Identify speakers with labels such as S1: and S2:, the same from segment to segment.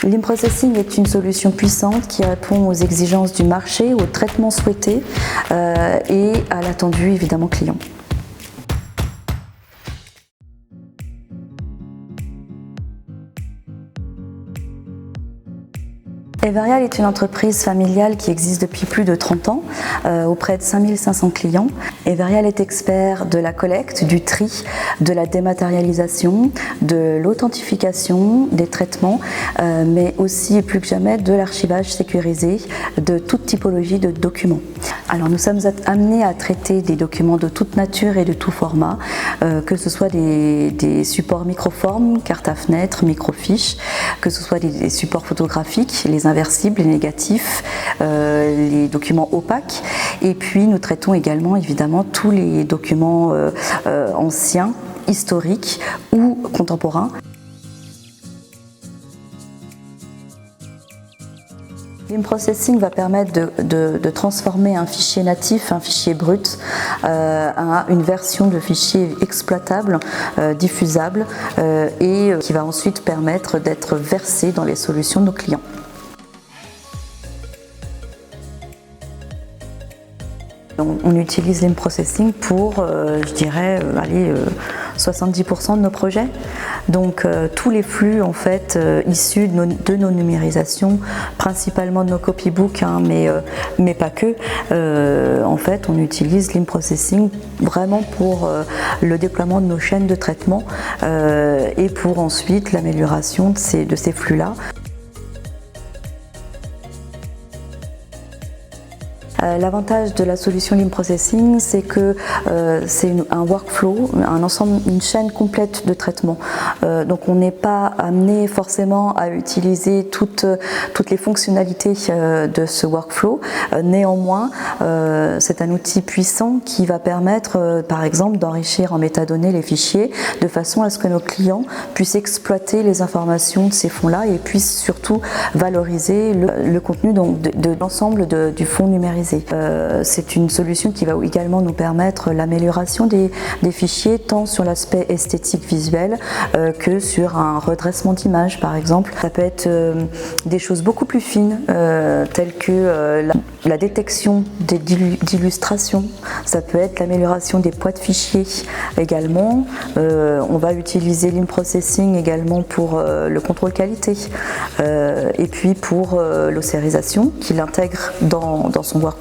S1: L'Improcessing est une solution puissante qui répond aux exigences du marché, aux traitements souhaités et à l'attendu évidemment client. Everreal est une entreprise familiale qui existe depuis plus de 30 ans, auprès de 5500 clients. Everreal est expert de la collecte, du tri, de la dématérialisation, de l'authentification, des traitements, mais aussi et plus que jamais de l'archivage sécurisé de toute typologie de documents. Alors nous sommes amenés à traiter des documents de toute nature et de tout format, que ce soit des supports microformes, cartes à fenêtre, microfiches, que ce soit des supports photographiques, les inversibles, les négatifs, les documents opaques, et puis nous traitons également évidemment tous les documents anciens, historiques ou contemporains. L'Improcessing va permettre de transformer un fichier natif, un fichier brut, à une version de fichier exploitable, diffusable et qui va ensuite permettre d'être versé dans les solutions de nos clients. On utilise l'Improcessing pour, je dirais, 70% de nos projets. Donc tous les flux en fait issus de nos numérisations, principalement de nos copybooks, mais pas que. En fait, on utilise l'Improcessing vraiment pour le déploiement de nos chaînes de traitement et pour ensuite l'amélioration de ces flux-là. L'avantage de la solution l'Improcessing, c'est que c'est un workflow, une chaîne complète de traitement. Donc on n'est pas amené forcément à utiliser toutes les fonctionnalités de ce workflow. Néanmoins, c'est un outil puissant qui va permettre, par exemple, d'enrichir en métadonnées les fichiers de façon à ce que nos clients puissent exploiter les informations de ces fonds-là et puissent surtout valoriser le contenu de l'ensemble du fonds numérisé. C'est une solution qui va également nous permettre l'amélioration des fichiers, tant sur l'aspect esthétique visuel que sur un redressement d'image par exemple. Ça peut être des choses beaucoup plus fines telles que la détection d'illustrations, ça peut être l'amélioration des poids de fichiers également. On va utiliser l'Improcessing également pour le contrôle qualité et puis pour l'ossérisation qu'il intègre dans son workflow.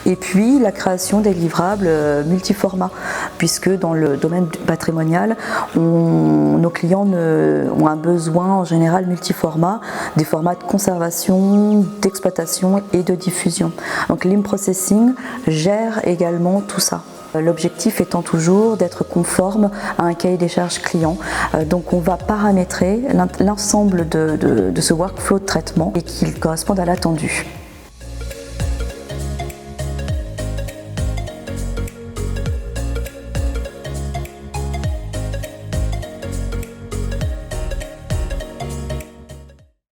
S1: Et puis la création des livrables multiformats, puisque dans le domaine patrimonial, nos clients ont un besoin en général multiformat, des formats de conservation, d'exploitation et de diffusion. Donc l'Improcessing gère également tout ça. L'objectif étant toujours d'être conforme à un cahier des charges client. Donc on va paramétrer l'ensemble de ce workflow de traitement et qu'il corresponde à l'attendu.